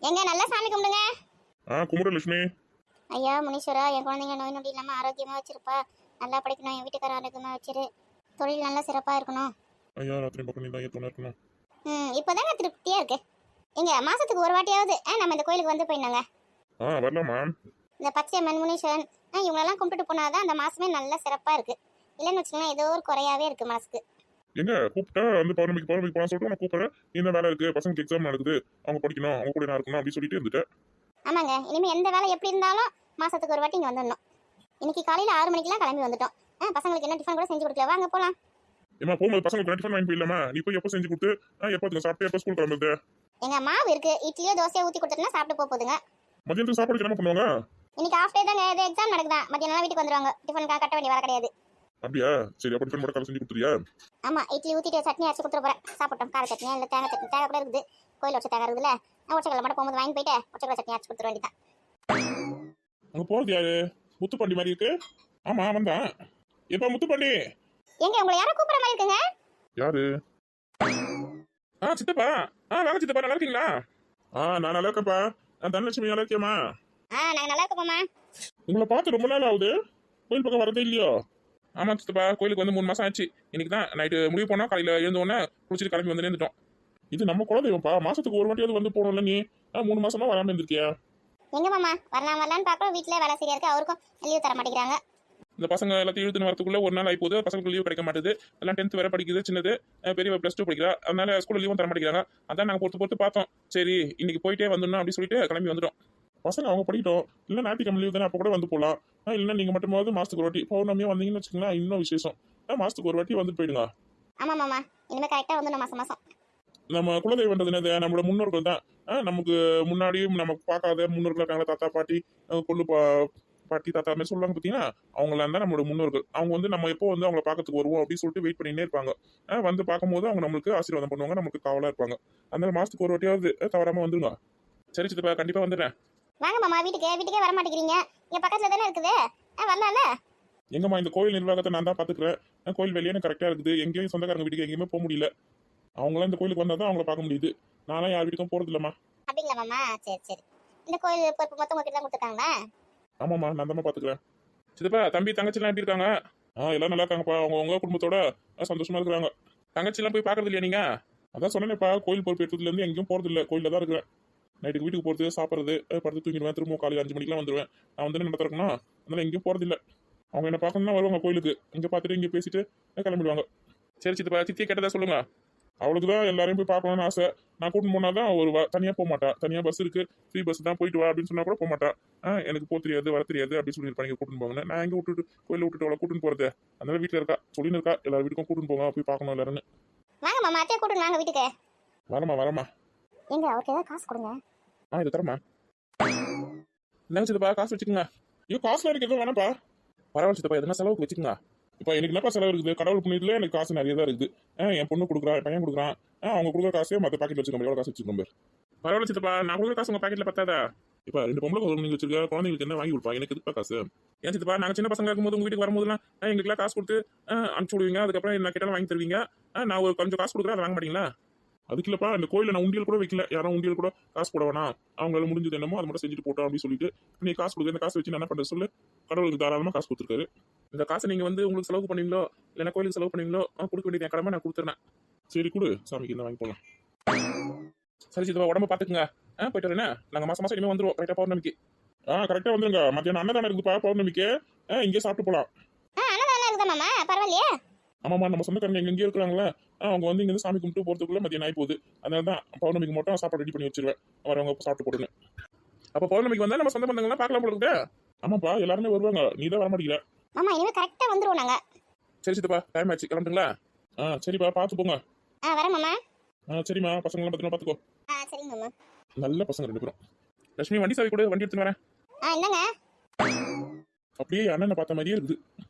எங்க நல்லா சாமி கும்பிடுங்க. கும்பிடு லட்சுமி. ஐயா முனீஸ்வரா, என் குழந்தைங்க நோய் நொடி இல்லாம ஆரோக்கியமா வச்சிருப்பா. நல்லா படிக்கணும், என் வீட்டுக்கார ஆரோக்கியமா வச்சிரு. தொழில் நல்லா சிறப்பா இருக்கணும். ஐயா ராத்திரி பக்கம் நீ தான் ஏத்தோனா இருக்கணும். இப்போதாங்க திருப்தியா இருக்கு. எங்க மாசத்துக்கு ஒரு வாட்டியாவது நம்ம இந்த கோயிலுக்கு வந்து போயிடணுங்க. வரலாமா? இந்த பச்சையம்மன் முனீஸ்வரன் இவங்களெல்லாம் கும்பிட்டு போனாதான் அந்த மாசமே நல்லா சிறப்பா இருக்கு. இல்லைன்னு வச்சுக்கோங்களேன், ஏதோ ஒரு குறையாவே இருக்கு மனசுக்கு. எங்க கூப்பிட்டா வந்து பௌர்ணமிக்கு போனா சொல்லிட்டு நான் கூப்பிடுறேன். என்ன வேலை இருக்கு, பசங்களுக்கு எக்ஸாம் நடக்குது, அவங்க படிக்கணும், அவங்க கூட நான் இருக்கணும் அப்படின்னு சொல்லிட்டு இருந்துட்டேன். ஆமாங்க, இனிமே எந்த வேலை எப்படி இருந்தாலும் மாசத்துக்கு ஒரு வாட்டி இங்க வந்துடணும். இன்னைக்கு காலையில 6 மணிக்கெல்லாம் கிளம்பி வந்துட்டோம். பசங்களுக்கு என்ன டிஃபன் கூட செஞ்சு கொடுக்கல, வாங்க போலாம். ஏமா போகும்போது பசங்களுக்கு டிஃபன் வாங்கி போயிடலாமா? நீ போய் எப்போ செஞ்சு கொடுத்து எப்போ சாப்பிட்டு எப்போ ஸ்கூல் கிளம்புறது? எங்க மாவு இருக்கு, இட்லியோ தோசையோ ஊத்தி கொடுத்துட்டுனா சாப்பிட்டு போகுதுங்க. மதியத்துக்கு சாப்பாடு என்ன பண்ணுவாங்க? இன்னைக்கு ஆஃப் டே தாங்க, இது எக்ஸாம் நடக்குதா. மதியானம் வீட்டுக்கு வந்துருவாங்க. டிஃபன் கட்ட வேண்டிய வேலை கிடையாது. அப்படியா? சரி, அப்ப டிஃபன் மட்டும் காலை செஞ்சு கொடுத்துறியா? ஆமா, இட்லி ஊத்திட்டு சட்னி அரைச்சு கொடுத்துட்டு போறேன். சாப்பிட்டோம். கார சட்னியா இல்ல தேங்காய் சட்னி? தேங்காய் கூட இருக்குது, கோயில் வச்ச தேங்காய் இருக்குதுல்ல. ஒச்சக்கடலை மட்டும் போகும்போது வாங்கி போயிட்டு ஒச்சக்கடலை சட்னி அரைச்சு கொடுத்துட வேண்டியதான். அங்க போறது யாரு? முத்துப்பாண்டி மாதிரி இருக்கு. ஆமா வந்தான். எப்ப முத்துப்பாண்டி? எங்க உங்களை யாரோ கூப்பிடுற மாதிரி இருக்குங்க. யாரு? சித்தப்பா. வாங்க சித்தப்பா, நல்லா இருக்கீங்களா? நான் நல்லா இருக்கேன்ப்பா. தனலட்சுமி நல்லா இருக்கியம்மா? நாங்க நல்லா இருக்கோம்மா. உங்களை பார்த்து ரொம்ப நாள் ஆகுது, கோயில் பக்கம் வரதே இல்லையோ? ஆமா சித்தப்பா, கோயிலுக்கு வந்து 3 மாசம் ஆச்சு. இன்னைக்கு தான் நைட்டு முடிவு போனோம். காலையில எழுந்த உடனே குளிச்சுட்டு கிளம்பி வந்து நின்றுட்டோம். இது நம்ம குலதெய்வம்ப்பா, மாசத்துக்கு ஒரு வாட்டியாவது வந்து போனோம்ல. நீ 3 மாசமா வராம இருந்திருக்கியா? எங்க மாமா வரலான்னு பாக்குறோம், வீட்டுல வேலை சரியா இருக்கு. அவருக்கும் லீவ் தர மாட்டேங்கிறாங்க. இந்த பசங்க எல்லாத்தையும் இழுத்துன்னு வரதுக்குள்ள ஒரு நாள் ஆகி போகுது. பசங்களுக்கு லீவ் கிடைக்க மாட்டேது. எல்லாம் 10th வேற படிக்குது, சின்னது. பெரிய +2 படிக்கிறா. அதனால ஸ்கூல்ல லீவும் தர மாட்டேங்கிறாங்க. அதான் நாங்க பொறுத்து பார்த்தோம். சரி இன்னைக்கு போயிட்டே வந்துடணும் அப்படின்னு சொல்லிட்டு கிளம்பி வந்துட்டோம். பசங்க அவங்க படிக்கட்டும், இல்லை ஞாயிற்றுக்கிழமை லீவ் தானே, அப்போ கூட வந்து போகலாம். இல்லைன்னா நீங்கள் மட்டுமாவது மாசத்துக்கு ஒரு வாட்டி பௌர்ணமியா வந்தீங்கன்னு வச்சுக்கோங்களேன், இன்னும் விசேஷம். மாசத்துக்கு ஒரு வாட்டி வந்துட்டு போயிடுங்க. ஆமா மாமா, இனிமே கரெக்டா வந்துடணும் மாசம் மாசம். நம்ம குலதெய்வம்ன்றது நம்மளோட முன்னோர்கள் தான். நமக்கு முன்னாடியும் நமக்கு பார்க்காத முன்னோர்கள் இருக்காங்க. தாத்தா பாட்டி, கொள்ளு பாட்டி தாத்தா மாதிரி சொல்லுவாங்க பார்த்தீங்கன்னா, அவங்களாம் தான் நம்மளோட முன்னோர்கள். அவங்க வந்து நம்ம எப்போ வந்து அவங்களை பார்க்கறதுக்கு வருவோம் அப்படின்னு சொல்லிட்டு வெயிட் பண்ணினே இருப்பாங்க. வந்து பார்க்கும்போது அவங்க நம்மளுக்கு ஆசீர்வாதம் பண்ணுவாங்க, நமக்கு காவலா இருப்பாங்க. அதனால மாசத்துக்கு ஒரு வாட்டியாவது தவறாம வந்துருங்க. சரி சித்தப்பா, கண்டிப்பா வந்துடுறேன். வாங்க மாமா, வீட்டுக்கே வர மாட்டேங்கிறீங்க. இங்க பக்கத்துல தானே இருக்குது, வரலாம்ல. எங்கம்மா, இந்த கோயில் நிர்வாகத்தை நான் தான் பாத்துக்கிறேன். கோயில் வெளியே கரெக்டா இருக்குது. எங்கேயும் சொந்தக்காரங்க வீட்டுக்கு எங்கேயுமே போக முடியல. அவங்களாம் இந்த கோயிலுக்கு வந்தா தான் அவங்கள பார்க்க முடியுது. நானும் யார் வீட்டுக்கும் போறது இல்லம்மா. அப்படிங்களா மாமா? சரி. இந்த கோயில் பொறுப்பு மொத்தம் உங்ககிட்ட தான் கொடுத்துருக்காங்களா? ஆமாம்மா, நான் தான் பாத்துக்கிறேன். சித்தப்பா, தம்பி தங்கச்சிலாம் எப்படி இருக்காங்க? எல்லாம் நல்லா இருக்காங்கப்பா. அவங்க குடும்பத்தோட சந்தோஷமா இருக்கிறாங்க. தங்கச்சிலாம் போய் பாக்குறது இல்லையா நீங்க? அதான் சொன்னேன்ப்பா, கோயில் பொறுப்பு எடுத்ததுல இருந்து எங்கேயும் போறது இல்லை, கோயில தான் இருக்கிறேன். நைட்டுக்கு வீட்டுக்கு போறது, சாப்பிட்றது, படுத்து தூங்கிடுவேன். திரும்ப காலையில் 5 மணிக்கெல்லாம் வந்துடுவேன். நான் வந்து என்ன திறக்கணும், அதனால எங்கேயும் போறது இல்லை. அவங்க என்ன பார்க்கணும்னா வருவாங்க கோயிலுக்கு. இங்கே பார்த்துட்டு இங்கே பேசிட்டு கிளம்பிடுவாங்க. சரி சித்தப்பா, சித்தியை கேட்டதா சொல்லுங்க. அவளுக்கு தான் எல்லாரையும் போய் பார்க்கணும்னு ஆசை. நான் கூட்டின்னு போனா தான் ஒரு தனியாக போக மாட்டா. தனியாக பஸ் இருக்கு, ஃப்ரீ பஸ் தான், போயிட்டு வா அப்படின்னு சொன்னா கூட போக மாட்டா. எனக்கு போக தெரியாது, வர தெரியாது அப்படின்னு சொல்லியிருப்பாங்க. கூட்டின்னு போங்க. நான் எங்கே விட்டுட்டு கோயிலில் விட்டுட்டு அவளை கூட்டின்னு போறது? அதனால வீட்டில் இருக்கா, சொல்லின்னு இருக்கா, எல்லாரும் வீட்டுக்கும் கூட்டின்னு போங்க, போய் பார்க்கணும் எல்லாருன்னு. வாங்க மாமா, அத்தையை கூட்டின்னு வாங்க வீட்டுக்கு. வரமா. எங்க அவருக்கு ஏதாவது காசு கொடுங்க. இது தரமா? என்ன சித்தப்பா, காசு வச்சுக்கோங்க. ஐயோ, காசுல எனக்கு எதுவும் வேணாப்பா. பரவாயில்ல சித்தப்பா, எதுனா செலவுக்கு வச்சுக்கோங்க. இப்போ எனக்கு என்னப்பா செலவு இருக்குது? கடவுள் புண்ணியத்துல எனக்கு காசு நிறைய தான் இருக்குது. என் பொண்ணு கொடுக்குறா, என் பையன் கொடுக்குறான். அவங்க கொடுக்குற காசே மற்ற பாக்கெட் வச்சுக்கோங்க. எவ்வளோ காசு வச்சுக்கோங்க? பரவாயில்ல சித்தப்பா, நான் கொடுக்குற காசு உங்க பாக்கெட்ல பத்தாதா? இப்போ 2 பொம்பளை குழந்தைங்க வச்சிருக்க, குழந்தைங்களுக்கு என்ன வாங்கி கொடுப்பா? எனக்கு எதுப்பா காசு? ஏன் சித்தப்பா, நாங்கள் சின்ன பசங்க இருக்கும்போது உங்க வீட்டுக்கு வரும்போதுலாம் எங்களுக்குலாம் காசு கொடுத்து அனுப்பிச்சு விடுவீங்க. அதுக்கப்புறம் என்ன கேட்டாலும் வாங்கி தருவீங்க. நான் ஒரு கொஞ்சம் காசு கொடுக்குறேன், அதை வாங்க மாட்டீங்களா? அதுக்கு இல்லப்பா, இந்த கோயில நான் உண்டியல் கூட வைக்கல. யாரும் உண்டியல் கூட காசு போட வேணாம், அவங்களால முடிஞ்சது என்னமோ அதை மட்டும் செஞ்சுட்டு போட்டோம் அப்படின்னு சொல்லிட்டு நீ காசு கொடுக்குற. இந்த காசு வச்சு நான் என்ன பண்றது சொல்லு? கடவுளுக்கு தாராளமா காசு கொடுத்துருக்காரு. இந்த காசை நீங்க வந்து உங்களுக்கு செலவு பண்ணீங்களோ இல்லைன்னா கோயிலுக்கு செலவு பண்ணீங்களோ கொடுக்க வேண்டியது என் கடமை, நான் கொடுத்துறேன். சரி கொடு, சாமிக்கு என்ன வாங்கி போகலாம். சரி சித்தப்பா, உடம்பு பாத்துக்குங்க. போயிட்டு வரேன்னா நாங்க மாசம் இனிமே வந்துருவோம். கரெக்டா பௌர்ணமிக்கு. கரெக்டா வந்துருங்க. மத்தியானம் அன்னதானம் இருக்குப்பா பௌர்ணமிக்கு. இங்கே சாப்பிட்டு போலாம். அன்னதானம் இருக்குதா மாமா? பரவாயில்லையே. ஆமாம்மா, நம்ம சொந்தக்காரங்க எங்கெங்கேயோ இருக்கிறாங்களே, அவங்க வந்து இங்கே சாமி கும்பிட்டு போகிறதுக்குள்ள மதியம் ஆகி போகுது. அதனால தான் பௌர்ணமிக்கு மட்டும் சாப்பாடு ரெடி பண்ணி வச்சிருவேன். வரவங்க சாப்பிட்டு போடுங்க. அப்போ பௌர்ணமிக்கு வந்தால் நம்ம சொந்த பந்தங்கள்லாம் பார்க்கலாம் போல இருக்குது. ஆமாப்பா, எல்லாருமே வருவாங்க, நீ தான் வர மாட்டேங்கிற. மாமா இனிமே கரெக்டா வந்துருவோம் நாங்க. சரி சித்தப்பா, டைம் ஆச்சு, கிளம்புங்களா? சரிப்பா, பார்த்து போங்க. வரேன் மாமா. சரிம்மா, பசங்களாம் பத்திரமா பார்த்துக்கோ. சரிங்க மாமா. நல்ல பசங்க 2 பேரும். லட்சுமி, வண்டி சாவி கூட, வண்டி எடுத்துன்னு வரேன். என்னங்க? அப்படியே அண்ணனை பார்த்த மாதிரியே இருக்குது.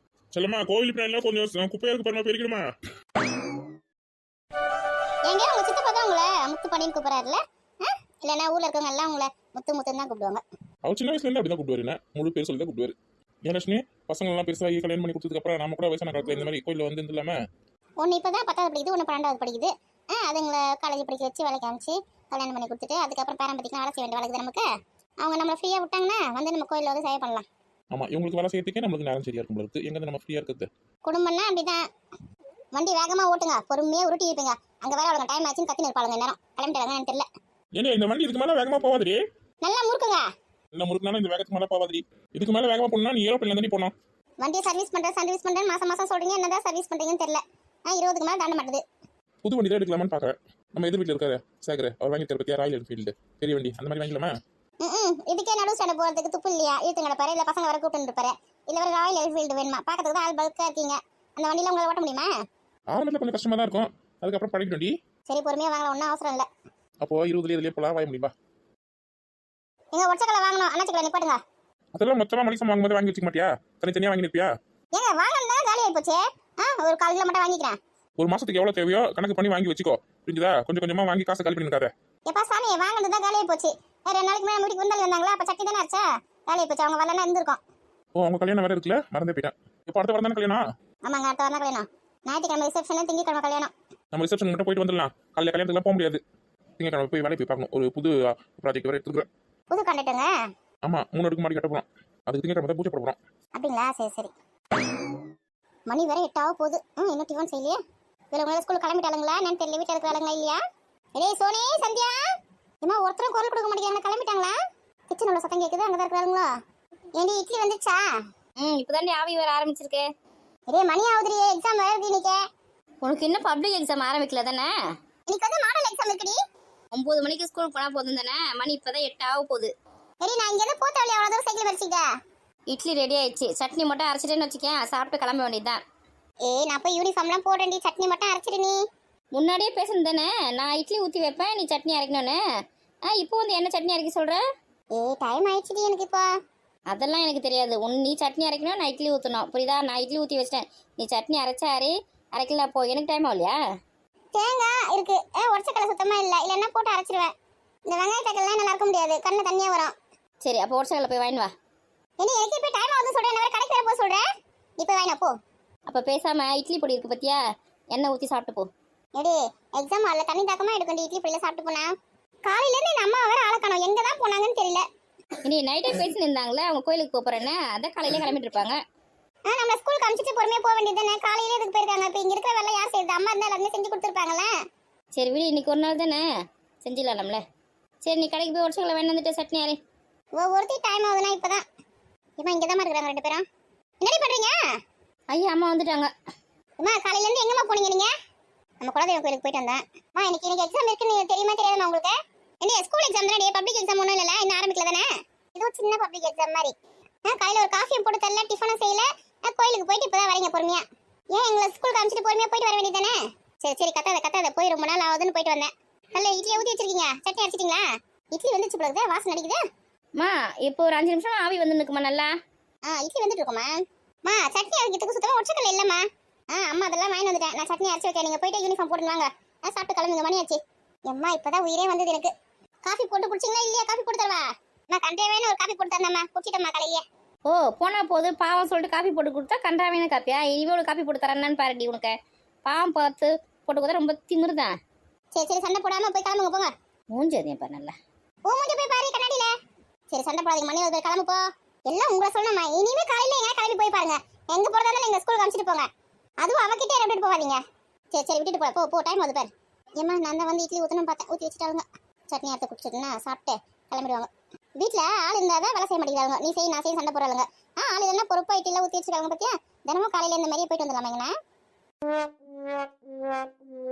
செல்லம்மா, கோவில் பின்னாடி கொஞ்சம் குப்பையா இருக்கு பாருமா, பெருக்கிடுமா. எங்க உங்க சித்தப்பா தான் உங்களை முத்து பண்ணின்னு கூப்பிடுறாருல? இல்லைன்னா ஊர்ல இருக்கவங்க எல்லாம் உங்களை முத்துன்னு தான் கூப்பிடுவாங்க. அவர் சின்ன வயசுல இருந்து அப்படிதான் கூப்பிடுவாரு. முழு பேர் சொல்லி தான் கூப்பிடுவாரு. ஏன் லட்சுமி, பசங்க எல்லாம் பெருசாகி கல்யாணம் பண்ணி கொடுத்ததுக்கு அப்புறம் நம்ம கூட வயசான காலத்துல இந்த மாதிரி கோயில்ல வந்து இல்லாம ஒன்னு இப்பதான் 10வது படிக்குது, ஒன்னு 12வது படிக்குது. அதுங்களை காலேஜ் படிக்க வச்சு வேலைக்கு அனுப்பிச்சு கல்யாணம் பண்ணி கொடுத்துட்டு அதுக்கப்புறம் பேரம்பத்திக்கு வேலை செய்ய வேண்டிய வேலைக்கு நமக்கு அவங்க நம்மளை ஃப்ரீயா விட்டாங்கன்னா வந்து நம்ம கோயிலில் வந்து சேவை பண்ணலாம். ஆமா இவங்களுக்கு வேலை செய்யறதுக்கே நம்மளுக்கு நேரம் சரியா இருக்கும் போல இருக்கு. எங்க நம்ம ஃப்ரீயா இருக்கிறது? குடும்பம்னா அப்படிதான். வண்டி வேகமா ஓட்டுங்க, பொறுமையா உருட்டி இருப்பீங்க. அங்க வேற அவங்க டைம் ஆச்சுன்னு கத்தி நிற்பாளுங்க. நேரம் கிளம்பிட்டாங்கன்னு தெரியல. ஏன்னா இந்த வண்டி இதுக்கு மேல வேகமா போவாதே. நல்லா முறுக்குங்க. என்ன முறுக்குனாலும் இந்த வேகத்துக்கு மேல போவாதே. இதுக்கு மேல வேகமா போனா நீ ஏரோப்ளேன்ல தானே போனோம். வண்டியை சர்வீஸ் பண்றேன் மாசம் மாசம் சொல்றீங்க. என்னதான் சர்வீஸ் பண்றீங்கன்னு தெரியல. 20க்கு மேல தாண்ட மாட்டேது. புது வண்டி தான் எடுக்கலாமான்னு பாக்குறேன். நம்ம எதிர் வீட்டுல இருக்காரு சேகர், அவர் வாங்கி தர ராயல் என்ஃபீல்டு பெரிய வண்டி, அந்த மாதிரி வாங்கிக்கலாமா? இதுக்கே நடு ஸ்டாண்ட் போறதுக்கு துப்பு இல்லையா? இழுத்து கிடப்பாரு, இல்ல பசங்க வர கூப்பிட்டு இருப்பாரு, இல்ல ஒரு ராயல் என்ஃபீல்டு வேணுமா? பாக்கிறதுக்கு தான் ஆள் பல்கா இருக்கீங்க. அந்த வண்டியில உங்களை ஓட்ட முடியுமா? ஆரம்பத்துல கொஞ்சம் கஷ்டமா தான் இருக்கும், அதுக்கப்புறம் பழகிட்டு வண்டி. சரி பொறுமையா வாங்கலாம், ஒன்றும் அவசரம் இல்லை. அப்போ 20 இதுலயே போலாம், வாங்க முடியுமா? எங்க ஒற்றைக்கலை வாங்கணும், அண்ணாச்சிக்கலை நிப்பாட்டுங்க. அதெல்லாம் மொத்தமா மளிகை சாமான் வாங்கும்போது வாங்கி வச்சுக்க மாட்டியா? தனித்தனியா வாங்கி நிற்பியா? ஏங்க வாங்கினா காலி ஆகி போச்சு. ஒரு 1/4 கிலோ மட்டும் வாங்கிக்கிறேன். ஒரு மாசத்துக்கு எவ்வளவு தேவையோ கணக்கு பண்ணி வாங்கி வச்சுக்கோ, புரிஞ்சுதா? கொஞ்சம் கொஞ்சமா வாங்கி காசை காலி பண்ணிருக்காரு. எப்பா சாமி, வாங்கினது தான் காலி ஆகி போச்சு. 2 நாளைக்கு மேலே வீட்டுக்கு விருந்தாளி வந்தாங்களா, அப்ப சட்டி தானே ஆச்சா, காலி ஆகி போச்சு. அவங்க வரலன்னா இருந்திருக்கும். ஓ அவங்க கல்யாணம் வேற இருக்குல்ல, மறந்தே போயிட்டேன். இப்போ அடுத்த வாரம் தானே கல்யாணம்? ஆமாங்க, அடுத்த வாரம் தான் கல்யாணம். ஞாயிற்றுக்கிழமை ரிசப்ஷன், திங்கக்கிழமை கல்யாணம். நம்ம ரிசப்ஷன் மட்டும் போயிட்டு வந்துடலாம். காலையில கல்யாணத்துக்குலாம் போக முடியாது. திங்கக்கிழமை போய் வேலைக்கு போய் பார்க்கணும். ஒரு புது ப்ராஜெக்ட் வேற எடுத்துக்கிறேன். புது கான்ட்ராக்டுங்க? ஆமா 3 அடுக்கு மாடி கட்ட போறோம். அதுக்கு திங்கக்கிழமை தான் பூஜை போட போறோம். அப்படிங்களா? சரி சரி. மணி வேற 8 ஆக போகுது. இன்னும் டிஃபன் செய்யலையே. இதில் உங்களை ஸ்கூல் கிளம்பிட்டாளுங்களா நான் தெரியல. வீட்டில் இருக்கிறாளுங்களா இல்லையா? டேய் சோனி, சந்தியா, ஏமா ஒருத்தரும் குரல் கொடுக்க மாட்டேங்கிறாங்க, கிளம்பிட்டாங்களா? கிச்சன் உள்ள சத்தம் கேட்குது, அங்கே தான் இருக்கிறாளுங்களா? ஏண்டி இட்லி வந்துச்சா? இப்பதாண்டி ஆவி வர ஆரம்பிச்சிருக்கு. டேய் மணி ஆகுதுரியே, எக்ஸாம் வருது இன்னைக்கு. உனக்கு இன்னும் பப்ளிக் எக்ஸாம் ஆரம்பிக்கல தானே? இன்னைக்கு வந்து மாடல் எக்ஸாம் இருக்குடி. 9 மணிக்கு ஸ்கூலுக்கு போனா போதும் தானே? மணி இப்பதான் 8 ஆக போகுது. சரி, நான் இங்க இருந்து போத்த வழி அவ்வளோ தூரம் சைக்கிள் வச்சிக்க. இட்லி ரெடி ஆயிடுச்சு, சட்னி மட்டும் அரைச்சிட்டேன்னு வச்சுக்கேன், சாப்பிட்டு கிளம்ப வேண்டியதுதான். நான் போய் யூனிஃபார்ம்லாம் போடுறேன்டி, சட்னி மட்டும் அரைச்சிடு நீ. முன்னாடியே பேசணும் தானே, நான் இட்லி ஊற்றி வைப்பேன், நீ சட்னி அரைக்கணும்னு. இப்போ வந்து என்ன சட்னி அரைக்க சொல்ற? டைம் ஆயிடுச்சுடி எனக்கு இப்போ. அதெல்லாம் எனக்கு தெரியாது. நீ சட்னி அரைக்கணும், நான் இட்லி ஊற்றணும், புரியுதா? நான் இட்லி ஊற்றி வச்சிட்டேன், நீ சட்னி அரைக்கல. அப்போ எனக்கு டைம் ஆகலையா? தேங்காய் இருக்கு, உடச்சக்கடலை சுத்தமா இல்லைன்னா போட்டு அரைச்சிடுவேன். இந்த வெங்காய தக்காளிலாம் நல்லா இருக்க முடியாது, கண்ணு தண்ணியா வரும். சரி, அப்போ உடச்சக்கடலை போய் வாங்கிட்டு வா. எனக்கு இப்போ டைம் ஆகுதுன்னு சொல்றேன், என்ன கடைக்கு வேற போக சொல்றேன். நீ போய் வாங்கினா போ. அப்போ பேசாம இட்லி பொடி இருக்கு பத்தியா, எண்ணெய் ஊற்றி சாப்பிட்டு போ. எடி எக்ஸாம் ஹாலில் தண்ணி தாக்கமா எடுக்கணும், இட்லி பொடியில சாப்பிட்டு போனா. காலையிலேருந்து என் அம்மா வேற ஆளக்கணும், எங்கே தான் போனாங்கன்னு தெரியல. இனி நைட்டே பேசி இருந்தாங்களே அவங்க கோயிலுக்கு போறேன்னு, அதான் காலையிலே கிளம்பிட்டு இருப்பாங்க. நம்ம ஸ்கூல் காமிச்சிட்டு பொறுமையா போக வேண்டியது தானே. காலையிலே இதுக்கு போயிருக்காங்க. இப்போ இங்க இருக்கிற வேலை யார் செய்யுது? அம்மா இருந்தா எல்லாருமே செஞ்சு கொடுத்துருப்பாங்கல்ல. சரி விடு, இன்னைக்கு ஒரு நாள் தானே செஞ்சிடலாம்ல. சரி நீ கடைக்கு போய் உடச்சக்கலை வேணும் வந்துட்டு சட்னி அரை. ஒவ்வொருத்தி டைம் ஆகுதுன்னா இப்பதான். இப்போ இங்கே தான் இருக்கிறாங்க 2 பேரும். என்னடி பண்றீங்க? ஐயா அம்மா வந்துட்டாங்க. அம்மா காலையில இருந்து எங்கம்மா போனீங்க நீங்க? நம்ம குலதெய்வ கோயிலுக்கு போயிட்டு வந்தேன். இன்னைக்கு எக்ஸாம் இருக்குன்னு தெரியுமா தெரியாதுமா உங்களுக்கு? என்ன ஸ்கூல் எக்ஸாம் தானே, பப்ளிக் எக்ஸாம் ஒன்றும் இல்லைல்ல, இன்னும் ஆரம்பிக்கல தானே? இது ஒரு சின்ன பப்ளிக் எக்ஸாம் மாதிரி. காலையில் ஒரு காஃபியும் போட்டு தரல, டிஃபனும் செய்யல, கோயிலுக்கு போயிட்டு இப்போதான் வரீங்க பொறுமையா. ஏன் எங்களை ஸ்கூல் காமிச்சிட்டு பொறுமையா போயிட்டு வர வேண்டியது தானே? சரி சரி, கத்தாத போய் ரொம்ப நாள் ஆகுதுன்னு போயிட்டு வந்தேன். நல்ல இட்லியை ஊற்றி வச்சிருக்கீங்க, சட்னி அரைச்சிட்டீங்களா? இட்லி வந்துச்சு போல வாசனை அடிக்குது. மா இப்போ ஒரு 5 நிமிஷம் ஆவி வந்து நிற்குமா நல்லா? இட்லி வந்துட்டு இருக்குமா? சட்னி அரைக்கிறதுக்கு சுத்தமாக உடச்சக்கல இல்லைம்மா. அம்மா அதெல்லாம் வாங்கி வந்துட்டேன், நான் சட்னி அரைச்சி வைக்கேன். நீங்கள் போயிட்டு யூனிஃபார்ம் போட்டுன்னு வாங்க, சாப்பிட்டு கிளம்புங்க, மணி ஆச்சு. எம்மா இப்போதான் உயிரே வந்தது எனக்கு. காஃபி போட்டு குடிச்சிங்களா இல்லையா? காஃபி போட்டு தரவா? நான் கண்டேவேன்னு ஒரு காஃபி போட்டு தரேன்மா, குடிச்சிட்டம்மா காலையிலே. ஓ போனா போது பாவம் சொல்லிட்டு காஃபி போட்டு கொடுத்தா கன்றாவேன காப்பியா? இவ்வளோ காஃபி போட்டு தரேன்னு பாருடி உனக்கு. பாவம் பார்த்து போட்டு கொடுத்தா ரொம்ப திமிருதான். சரி சண்டை போடாமல் போய் கிளம்புங்க போங்க. மூஞ்சி அதே பாரு நல்லா. மூஞ்சி போய் பாரு கண்ணாடியில. சரி சண்டை போடாதீங்க, மணி ஒரு கிளம்பு போ. எல்லாம் உங்களை சொல்லணுமா? இனிமே காலையில எங்க கிளம்பி போய் பாருங்க. எங்க போறதாலும் எங்க ஸ்கூல் காமிச்சிட்டு போங்க. அதுவும் அவகிட்டே விட்டுட்டு போவாதீங்க. சரி விட்டுட்டு போ டைம் ஆகுது பாரு. ஏமா நான் தான் வந்து இட்லி ஊற்றணும் பார்த்தேன், ஊற்றி வச்சுட்டாங்க. சட்னி அரைத்து குடிச்சிட்டுனா சாப்பிட்டு கிளம்பிடுவாங்க. வீட்டில் ஆள் இருந்தால் தான் வேலை செய்ய மாட்டேங்கிறாங்க. நீ செய் நான் செய்ய சண்டை போடுறாங்க. ஆள் இல்லைன்னா பொறுப்பாக இட்லியில் ஊற்றி வச்சுருக்காங்க பார்த்தியா? தினமும் காலையில் இந்த மாதிரியே போயிட்டு வந்துடலாமாங்கண்ணா.